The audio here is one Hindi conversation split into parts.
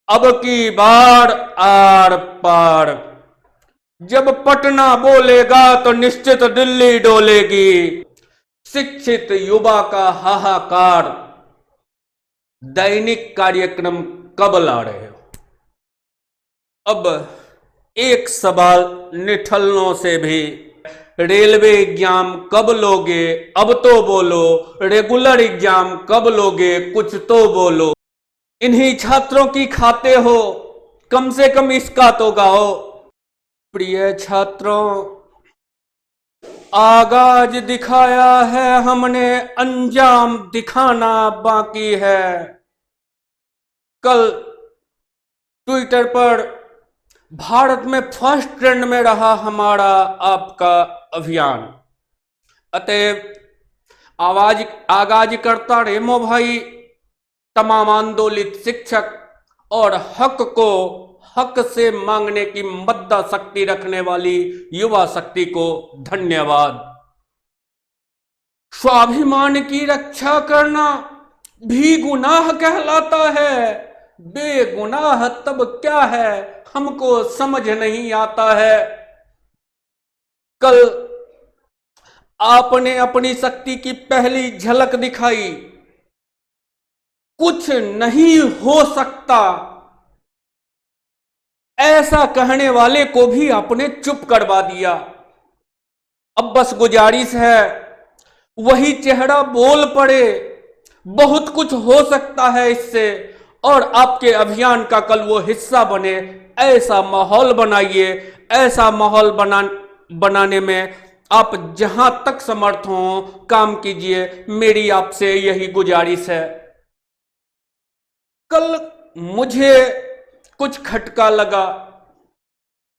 अब की बार आर पार। जब पटना बोलेगा तो निश्चित दिल्ली डोलेगी। शिक्षित युवा का हाहाकार। दैनिक कार्यक्रम कब ला रहे हो? अब एक सवाल निठल्लों से भी, रेलवे एग्जाम कब लोगे? अब तो बोलो। रेगुलर एग्जाम कब लोगे? कुछ तो बोलो। इन्हीं छात्रों की खाते हो, कम से कम इसका तो गाओ। प्रिय छात्रों, आगाज दिखाया है हमने, अंजाम दिखाना बाकी है। कल ट्विटर पर भारत में फर्स्ट ट्रेंड में रहा हमारा आपका अभियान। अतएव आवाज आगाज करता रेमो भाई, तमाम आंदोलित शिक्षक और हक को हक से मांगने की मद्दा शक्ति रखने वाली युवा शक्ति को धन्यवाद। स्वाभिमान की रक्षा करना भी गुनाह कहलाता है। बेगुनाह तब क्या है, हमको समझ नहीं आता है। कल आपने अपनी शक्ति की पहली झलक दिखाई। कुछ नहीं हो सकता ऐसा कहने वाले को भी आपने चुप करवा दिया। अब बस गुजारिश है, वही चेहरा बोल पड़े। बहुत कुछ हो सकता है इससे, और आपके अभियान का कल वो हिस्सा बने। ऐसा माहौल बनाइए। ऐसा माहौल बनाने में आप जहां तक समर्थ हो काम कीजिए। मेरी आपसे यही गुजारिश है। कल मुझे कुछ खटका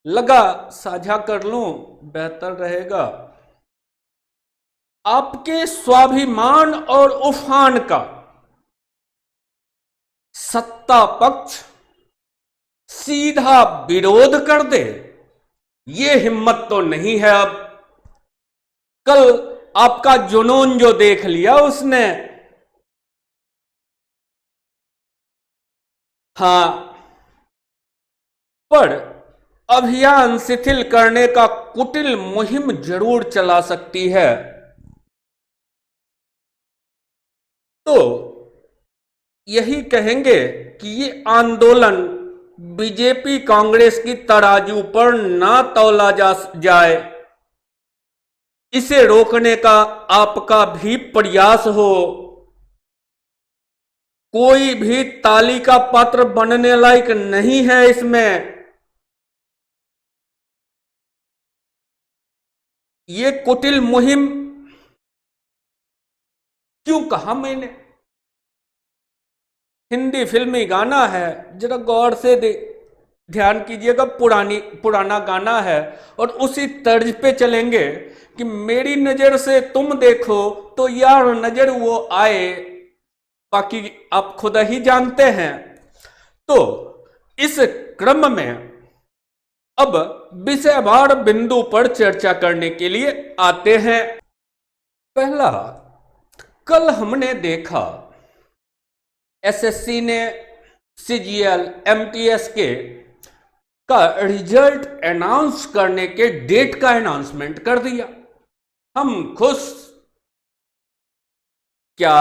लगा साझा कर लूं, बेहतर रहेगा। आपके स्वाभिमान और उफान का सत्ता पक्ष सीधा विरोध कर दे, ये हिम्मत तो नहीं है। अब कल आपका जुनून जो देख लिया उसने। हां, पर अभियान शिथिल करने का कुटिल मुहिम जरूर चला सकती है। तो यही कहेंगे कि ये आंदोलन बीजेपी कांग्रेस की तराजू पर ना तौला जाए। इसे रोकने का आपका भी प्रयास हो। कोई भी ताली का पात्र बनने लायक नहीं है इसमें। ये कुटिल मुहिम क्यों कहा मैंने? हिंदी फिल्मी गाना है, जरा गौर से ध्यान कीजिएगा। पुराना गाना है और उसी तर्ज पे चलेंगे कि मेरी नजर से तुम देखो तो यार नजर वो आए, बाकी आप खुद ही जानते हैं। तो इस क्रम में अब विषयवार बिंदु पर चर्चा करने के लिए आते हैं। पहला, कल हमने देखा एसएससी ने सीजीएल एमटीएस का रिजल्ट अनाउंस करने के डेट का अनाउंसमेंट कर दिया। हम खुश। क्या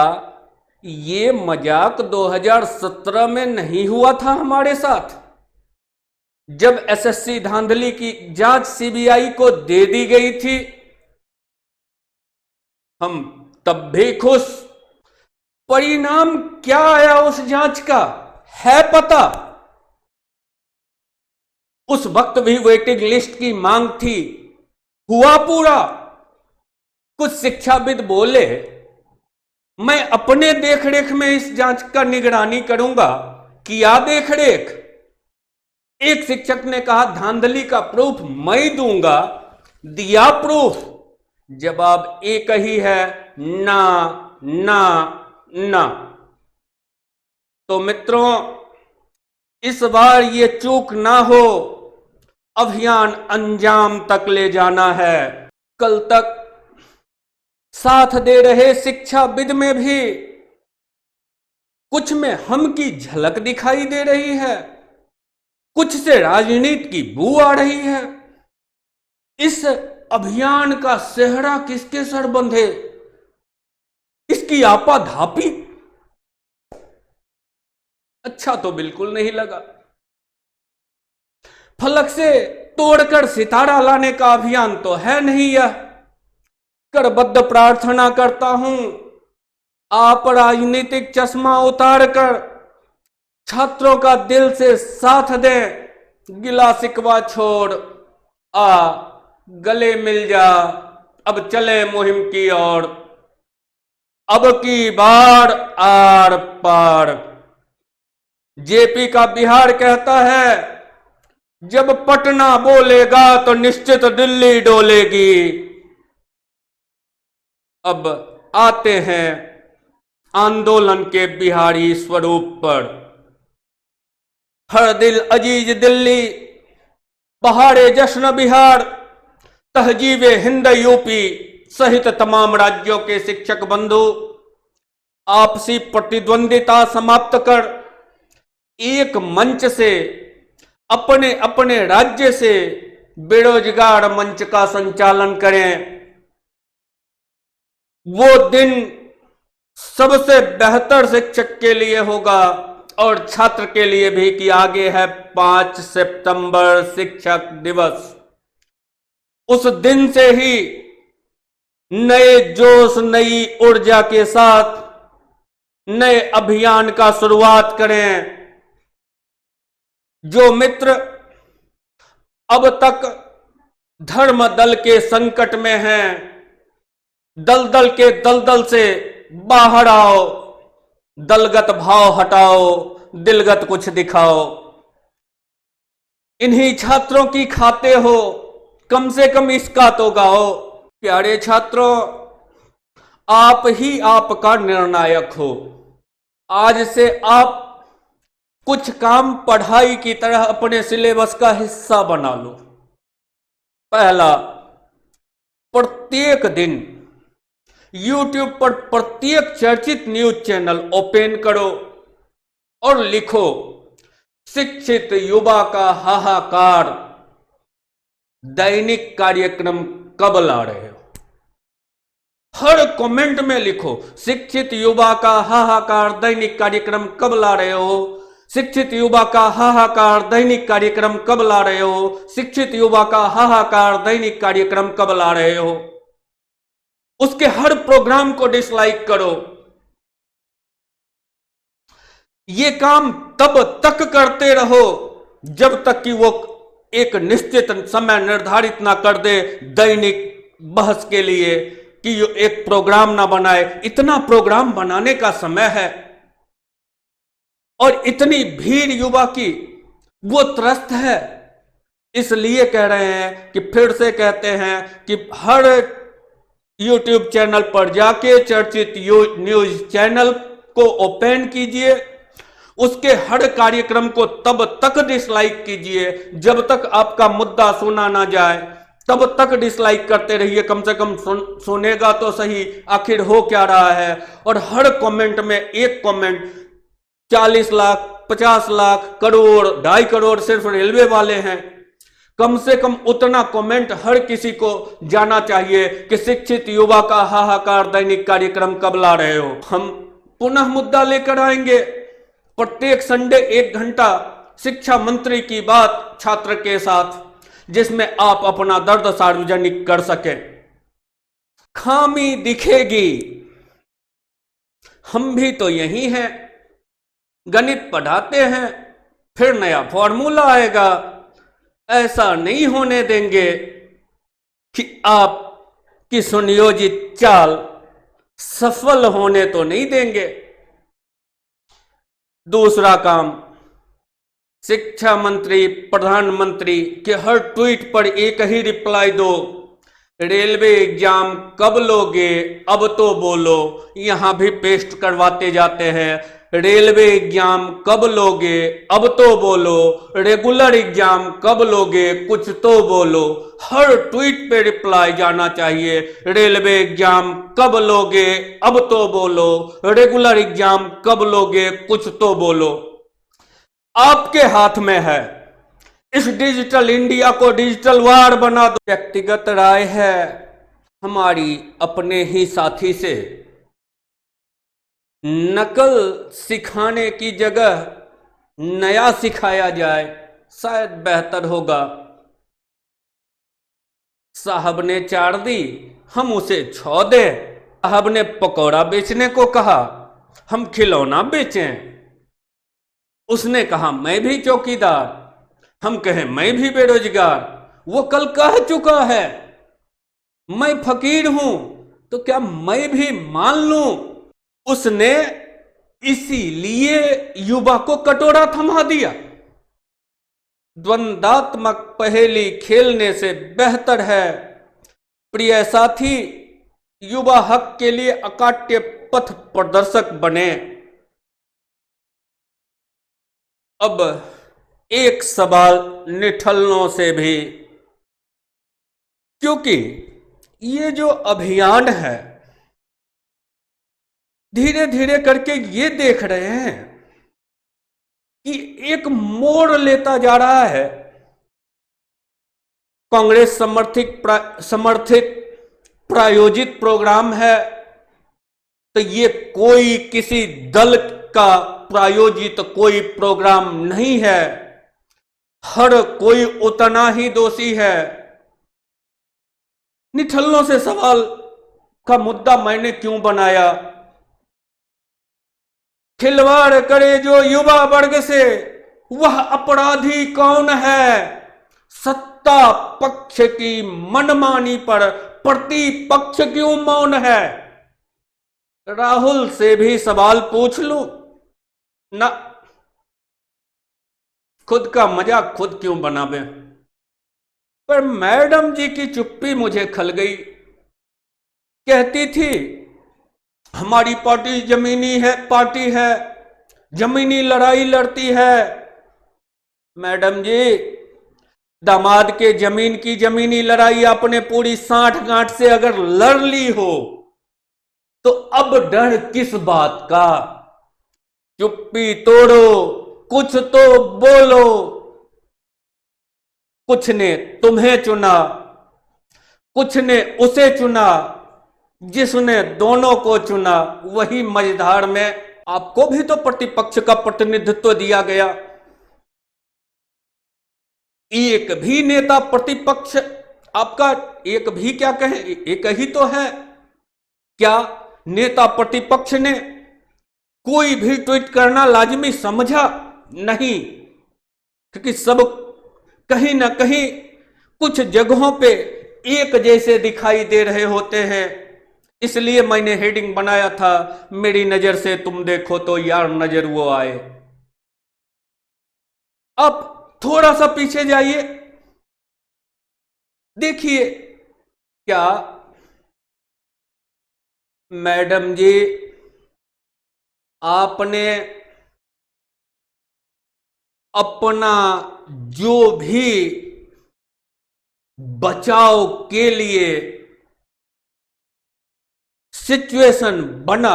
ये मजाक 2017 में नहीं हुआ था हमारे साथ, जब एसएससी धांधली की जांच सीबीआई को दे दी गई थी? हम तब भी खुश। परिणाम क्या आया उस जांच का है पता? उस वक्त भी वेटिंग लिस्ट की मांग थी, हुआ पूरा? कुछ शिक्षाविद बोले मैं अपने देखरेख में इस जांच का निगरानी करूंगा। किया देखरेख। एक शिक्षक ने कहा धांधली का प्रूफ मैं दूंगा। दिया प्रूफ। जवाब एक ही है, ना ना ना। तो मित्रों, इस बार ये चूक ना हो। अभियान अंजाम तक ले जाना है। कल तक साथ दे रहे शिक्षाविद में भी कुछ में हम की झलक दिखाई दे रही है। कुछ से राजनीति की बू आ रही है। इस अभियान का सेहरा किसके सर बंधे, इसकी आपाधापी अच्छा तो बिल्कुल नहीं लगा। फलक से तोड़कर सितारा लाने का अभियान तो है नहीं यह। करबद्ध प्रार्थना करता हूं आप राजनीतिक चश्मा उतारकर छात्रों का दिल से साथ दें, गिला शिकवा छोड़ आ गले मिल जा, अब चले मुहिम की ओर, अब की बार आर पार। जेपी का बिहार कहता है जब पटना बोलेगा तो निश्चित दिल्ली डोलेगी। अब आते हैं आंदोलन के बिहारी स्वरूप पर। हर दिल अजीज दिल्ली, बहारे जश्न बिहार, तहजीबे हिंद यूपी सहित तमाम राज्यों के शिक्षक बंधु आपसी प्रतिद्वंदिता समाप्त कर एक मंच से अपने अपने राज्य से बेरोजगार मंच का संचालन करें। वो दिन सबसे बेहतर शिक्षक के लिए होगा और छात्र के लिए भी कि आगे है 5 सितंबर शिक्षक दिवस। उस दिन से ही नए जोश, नई ऊर्जा के साथ नए अभियान का शुरुआत करें। जो मित्र अब तक धर्म दल के संकट में हैं, दलदल के दलदल से बाहर आओ, दलगत भाव हटाओ, दिलगत कुछ दिखाओ। इन्हीं छात्रों की खाते हो, कम से कम इसका तो गाओ। प्यारे छात्रों, आप ही आपका निर्णायक हो। आज से आप कुछ काम पढ़ाई की तरह अपने सिलेबस का हिस्सा बना लो। पहला, प्रत्येक दिन YouTube पर प्रत्येक चर्चित न्यूज चैनल ओपन करो और लिखो शिक्षित युवा का हाहाकार, दैनिक कार्यक्रम कब ला रहे हो। हर कमेंट में लिखो शिक्षित युवा का हाहाकार दैनिक कार्यक्रम कब ला रहे हो, शिक्षित युवा का हाहाकार दैनिक कार्यक्रम कब ला रहे हो, शिक्षित युवा का हाहाकार दैनिक कार्यक्रम कब ला रहे हो। उसके हर प्रोग्राम को डिसलाइक करो। ये काम तब तक करते रहो जब तक कि वो एक निश्चित समय निर्धारित ना कर दे दैनिक बहस के लिए कि एक प्रोग्राम ना बनाए। इतना प्रोग्राम बनाने का समय है और इतनी भीड़ युवा की वो त्रस्त है। इसलिए कह रहे हैं कि फिर से कहते हैं कि हर YouTube चैनल पर जाके चर्चित न्यूज चैनल को ओपन कीजिए, उसके हर कार्यक्रम को तब तक डिसलाइक कीजिए जब तक आपका मुद्दा सुना ना जाए, तब तक डिसलाइक करते रहिए। कम से कम सुनेगा तो सही आखिर हो क्या रहा है। और हर कमेंट में एक कमेंट 40 लाख, 50 लाख, करोड़, 2.5 करोड़ सिर्फ रेलवे वाले हैं। कम से कम उतना कमेंट हर किसी को जाना चाहिए कि शिक्षित युवा का हाहाकार दैनिक कार्यक्रम कब ला रहे हो। हम पुनः मुद्दा लेकर आएंगे प्रत्येक संडे 1 घंटा शिक्षा मंत्री की बात छात्र के साथ, जिसमें आप अपना दर्द सार्वजनिक कर सके। खामी दिखेगी, हम भी तो यही हैं। गणित पढ़ाते हैं, फिर नया फॉर्मूला आएगा। ऐसा नहीं होने देंगे कि आप की सुनियोजित चाल सफल होने तो नहीं देंगे। दूसरा काम, शिक्षा मंत्री, प्रधानमंत्री के हर ट्वीट पर एक ही रिप्लाई दो, रेलवे एग्जाम कब लोगे अब तो बोलो। यहां भी पेस्ट करवाते जाते हैं, रेलवे एग्जाम कब लोगे अब तो बोलो, रेगुलर एग्जाम कब लोगे कुछ तो बोलो। हर ट्वीट पे रिप्लाई जाना चाहिए, रेलवे एग्जाम कब लोगे अब तो बोलो, रेगुलर एग्जाम कब लोगे कुछ तो बोलो। आपके हाथ में है इस डिजिटल इंडिया को डिजिटल वार बना दो। व्यक्तिगत राय है, हमारी अपने ही साथी से नकल सिखाने की जगह नया सिखाया जाए, शायद बेहतर होगा। साहब ने चार दी, हम उसे 6 दें। साहब ने पकौड़ा बेचने को कहा, हम खिलौना बेचें। उसने कहा मैं भी चौकीदार, हम कहें मैं भी बेरोजगार। वो कल कह चुका है मैं फकीर हूं, तो क्या मैं भी मान लूं? उसने इसीलिए युवा को कटोरा थमा दिया। द्वंद्वात्मक पहेली खेलने से बेहतर है, प्रिय साथी, युवा हक के लिए अकाट्य पथ प्रदर्शक बने। अब एक सवाल निठल्लों से भी, क्योंकि ये जो अभियान है धीरे धीरे करके ये देख रहे हैं कि एक मोड़ लेता जा रहा है। कांग्रेस समर्थित प्रायोजित प्रोग्राम है, तो ये कोई किसी दल का प्रायोजित कोई प्रोग्राम नहीं है। हर कोई उतना ही दोषी है। निठल्लों से सवाल का मुद्दा मैंने क्यों बनाया? खिलवाड़ करे जो युवा वर्ग से, वह अपराधी कौन है? सत्ता पक्ष की मनमानी पर प्रतिपक्ष क्यों मौन है? राहुल से भी सवाल पूछ लूं ना, खुद का मजाक खुद क्यों बनावे? पर मैडम जी की चुप्पी मुझे खल गई। कहती थी हमारी पार्टी जमीनी है, पार्टी है, जमीनी लड़ाई लड़ती है। मैडम जी, दामाद के जमीन की जमीनी लड़ाई आपने पूरी 60 गांठ से अगर लड़ ली हो, तो अब डर किस बात का? चुप्पी तोड़ो, कुछ तो बोलो। कुछ ने तुम्हें चुना, कुछ ने उसे चुना, जिसने दोनों को चुना वही मझधार में। आपको भी तो प्रतिपक्ष का प्रतिनिधित्व दिया गया। एक भी नेता प्रतिपक्ष आपका, एक भी क्या कहें, एक ही तो है। क्या नेता प्रतिपक्ष ने कोई भी ट्वीट करना लाजिमी समझा? नहीं, क्योंकि सब कहीं ना कहीं कुछ जगहों पे एक जैसे दिखाई दे रहे होते हैं। इसलिए मैंने हेडिंग बनाया था, मेरी नजर से तुम देखो तो यार नजर वो आए। अब थोड़ा सा पीछे जाइए, देखिए क्या मैडम जी आपने अपना जो भी बचाव के लिए सिचुएशन बना,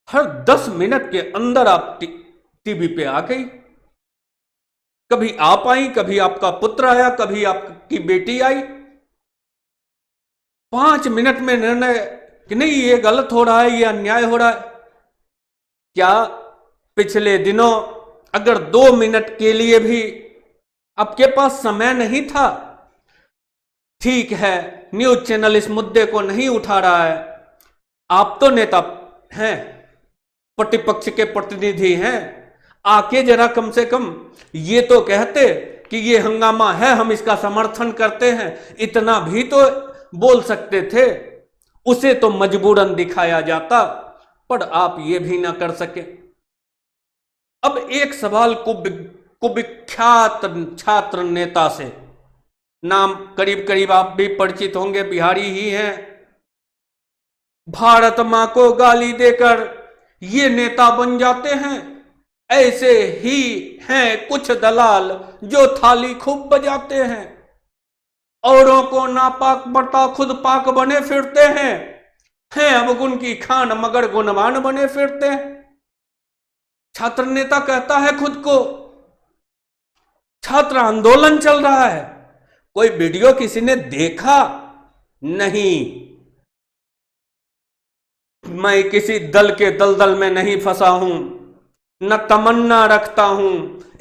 हर 10 मिनट के अंदर आप टीवी पे आ गई। कभी आप आई, कभी आपका पुत्र आया, कभी आपकी बेटी आई। 5 मिनट में निर्णय कि नहीं ये गलत हो रहा है, ये अन्याय हो रहा है। क्या पिछले दिनों अगर 2 मिनट के लिए भी आपके पास समय नहीं था? ठीक है, न्यूज चैनल इस मुद्दे को नहीं उठा रहा है। आप तो नेता हैं, प्रतिपक्ष के प्रतिनिधि हैं, आके जरा कम से कम ये तो कहते कि ये हंगामा है, हम इसका समर्थन करते हैं। इतना भी तो बोल सकते थे, उसे तो मजबूरन दिखाया जाता, पर आप ये भी ना कर सके। अब एक सवाल कुविख्यात छात्र नेता से, नाम करीब करीब आप भी परिचित होंगे, बिहारी ही हैं। भारत मां को गाली देकर ये नेता बन जाते हैं। ऐसे ही हैं कुछ दलाल जो थाली खूब बजाते हैं, औरों को नापाक बता खुद पाक बने फिरते हैं अवगुण की खान मगर गुणवान बने फिरते हैं। छात्र नेता कहता है खुद को, छात्र आंदोलन चल रहा है, कोई वीडियो किसी ने देखा नहीं। मैं किसी दल के दलदल में नहीं फंसा हूं, न तमन्ना रखता हूं,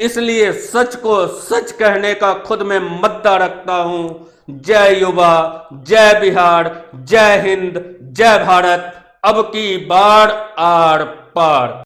इसलिए सच को सच कहने का खुद में मद्दा रखता हूं। जय युवा, जय बिहार, जय हिंद, जय भारत, अब की बार आर पार।